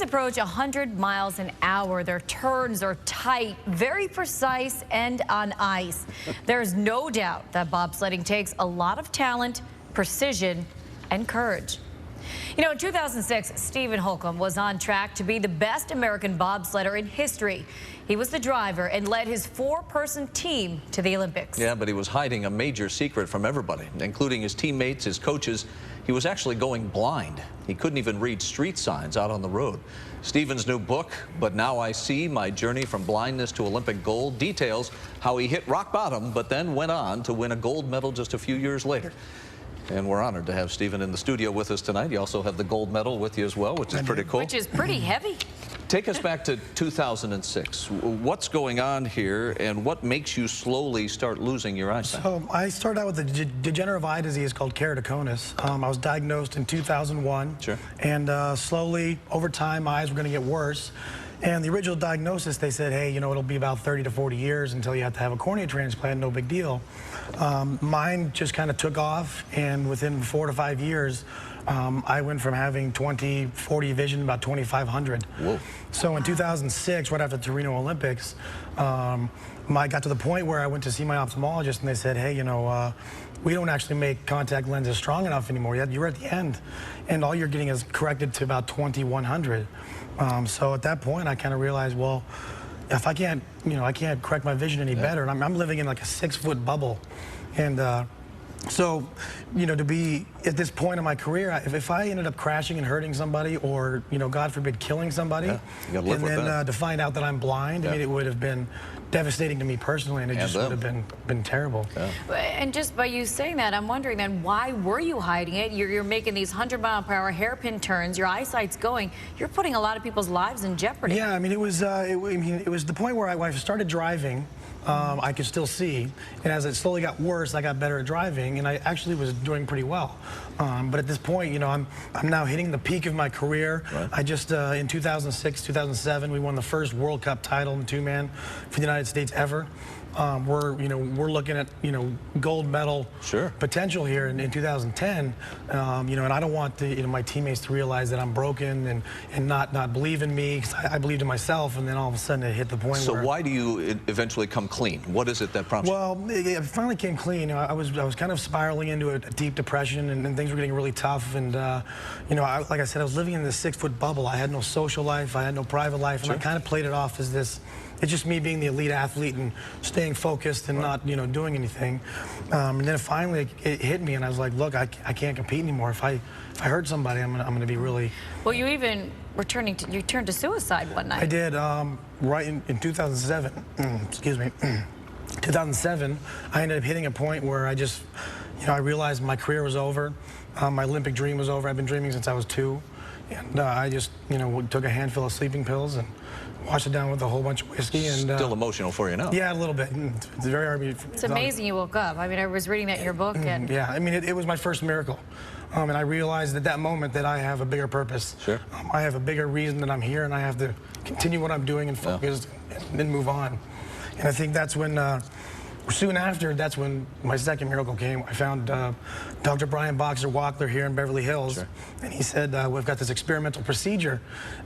Speeds approach 100 miles an hour. Their turns are tight, very precise, and on ice. There's no doubt that bobsledding takes a lot of talent, precision, and courage. You know, in 2006, Steven Holcomb was on track to be the best American bobsledder in history. He was the driver and led his four-person team to the Olympics. Yeah, but he was hiding a major secret from everybody, including his teammates, his coaches. He was actually going blind. He couldn't even read street signs out on the road. Steven's new book, But Now I See, My Journey from Blindness to Olympic Gold, details how he hit rock bottom, but then went on to win a gold medal just a few years later. And we're honored to have Steven in the studio with us tonight. You also have the gold medal with you as well, which is pretty cool. Which is pretty heavy. Take us back to 2006. What's going on here, and what makes you slowly start losing your eyesight? So I started out with a degenerative eye disease called Keratoconus. I was diagnosed in 2001. Sure. And slowly, over time, my eyes were going to get worse. And the original diagnosis, they said, hey, you know, it'll be about 30 to 40 years until you have to have a cornea transplant, no big deal. Mine just kind of took off, and within 4 to 5 years, I went from having 20/40 vision about 2500. Whoa. So in 2006, right after the Torino Olympics, I got to the point where I went to see my ophthalmologist, and they said, hey, you know, we don't actually make contact lenses strong enough anymore. You're at the end, and all you're getting is corrected to about 2100. So at that point, I kind of realized, well, if I can't, you know, I can't correct my vision any better, and I'm living in like a 6-foot bubble, and so, you know, to be at this point in my career, if I ended up crashing and hurting somebody, or, you know, God forbid, killing somebody, and then to find out that I'm blind, I mean, it would have been devastating to me personally, and it just would have been terrible. And just by you saying that, I'm wondering then, why were you hiding it? You're making these 100-mile-per-hour hairpin turns. Your eyesight's going. You're putting a lot of people's lives in jeopardy. Yeah, I mean, it was the point where I started driving. I could still see, and as it slowly got worse, I got better at driving, and I actually was doing pretty well. But at this point, you know, I'm now hitting the peak of my career. Right. I just in 2006, 2007, we won the first World Cup title in two-man for the United States ever. We're looking at, you know, gold medal potential here in 2010. You know, and I don't want my teammates to realize that I'm broken and not believe in me, because I believed in myself, and then all of a sudden it hit the point where. So why do you eventually come clean? What is it that prompts you? Well, it finally came clean. You know, I was kind of spiraling into a deep depression, and things were getting really tough. And you know, like I said, I was living in this 6-foot bubble. I had no social life. I had no private life, and I kind of played it off as this. It's just me being the elite athlete and staying focused and not, you know, doing anything. And then finally it hit me, and I was like, look, I can't compete anymore. If I hurt somebody, I'm gonna be really. Well, you even you turned to suicide one night. I did, right in 2007. Excuse me. 2007, I ended up hitting a point where I just, you know, I realized my career was over. My Olympic dream was over. I've been dreaming since I was 2. And I just, you know, took a handful of sleeping pills and washed it down with a whole bunch of whiskey. And still emotional for you now? Yeah, a little bit. It's very hard. It's amazing you woke up. I mean, I was reading that in your book. And yeah, I mean, it was my first miracle. And I realized at that moment that I have a bigger purpose. Sure. I have a bigger reason that I'm here, and I have to continue what I'm doing and focus and then move on. And I think that's when, soon after, that's when my second miracle came. I found Dr. Brian Boxer Wachler here in Beverly Hills, and he said, we've got this experimental procedure.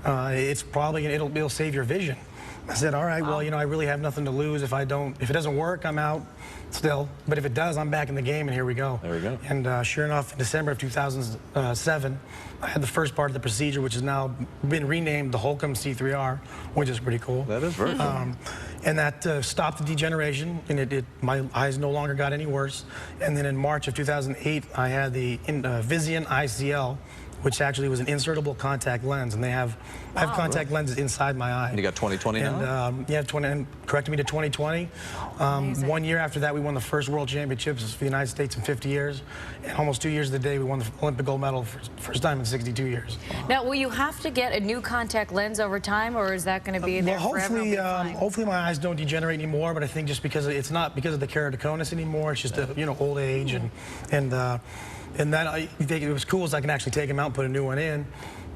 It's probably, it'll save your vision. I said, all right, well, you know, I really have nothing to lose. If it doesn't work, I'm out still. But if it does, I'm back in the game, and here we go. There we go. And sure enough, in December of 2007, I had the first part of the procedure, which has now been renamed the Holcomb C3R, which is pretty cool. That is very cool. And that stopped the degeneration, and my eyes no longer got any worse. And then in March of 2008, I had the Vision ICL, which actually was an insertable contact lens, and I have contact lenses inside my eye. And you got 20/20 now? And yeah, and corrected me to 20/20. 1 year after that, we won the first World Championships for the United States in 50 years, and almost 2 years to the day, we won the Olympic gold medal for the first time in 62 years. Now, will you have to get a new contact lens over time, or is that going to be there forever? Hopefully my eyes don't degenerate anymore, but I think just because it's not because of the keratoconus anymore, it's just you know, old age, and that it was cool as I can actually take them out and put a new one in.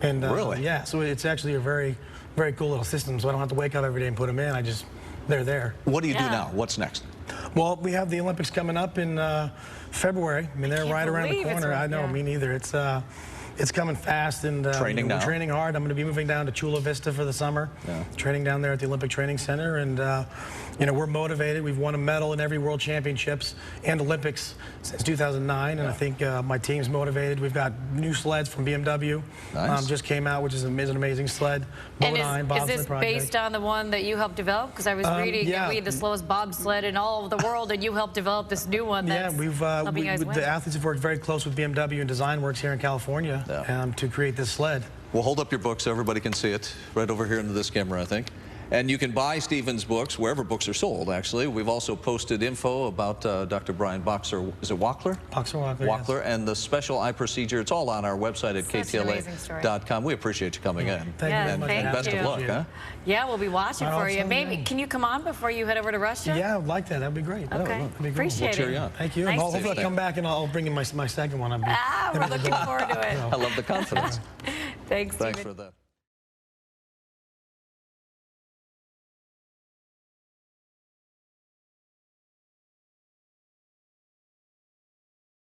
And really? Yeah, so it's actually a very, very cool little system, so I don't have to wake up every day and put them in. They're there. What do you do now? What's next? Well, we have the Olympics coming up in February. I mean, they're right around the corner. I know, me neither. It's coming fast, and we're training hard. I'm going to be moving down to Chula Vista for the summer, training down there at the Olympic Training Center, and we're motivated. We've won a medal in every World Championships and Olympics since 2009, and I think my team's motivated. We've got new sleds from BMW. Nice. Just came out, which is an amazing sled. And is this based on the one that you helped develop? Because I was reading that we had the slowest bobsled in all of the world, and you helped develop this new one. That's the athletes have worked very close with BMW and Design Works here in California to create this sled. We'll hold up your book so everybody can see it, right over here into this camera, I think. And you can buy Steven's books wherever books are sold, actually. We've also posted info about Dr. Brian Boxer, is it Wachler? Wachler, Wachler, yes. And the special eye procedure. It's all on our website at KTLA.com. We appreciate you coming in. Thank you very much. And best of luck, huh? Yeah, we'll be watching for you. Maybe, can you come on before you head over to Russia? Yeah, I'd like that. That'd be great. Okay, that'd be appreciate it. We'll cheer you on. Thank you. Nice Hopefully I'll come back and I'll bring in my second one. We're looking forward to it. I love the confidence. Thanks, Steven. Thanks for that.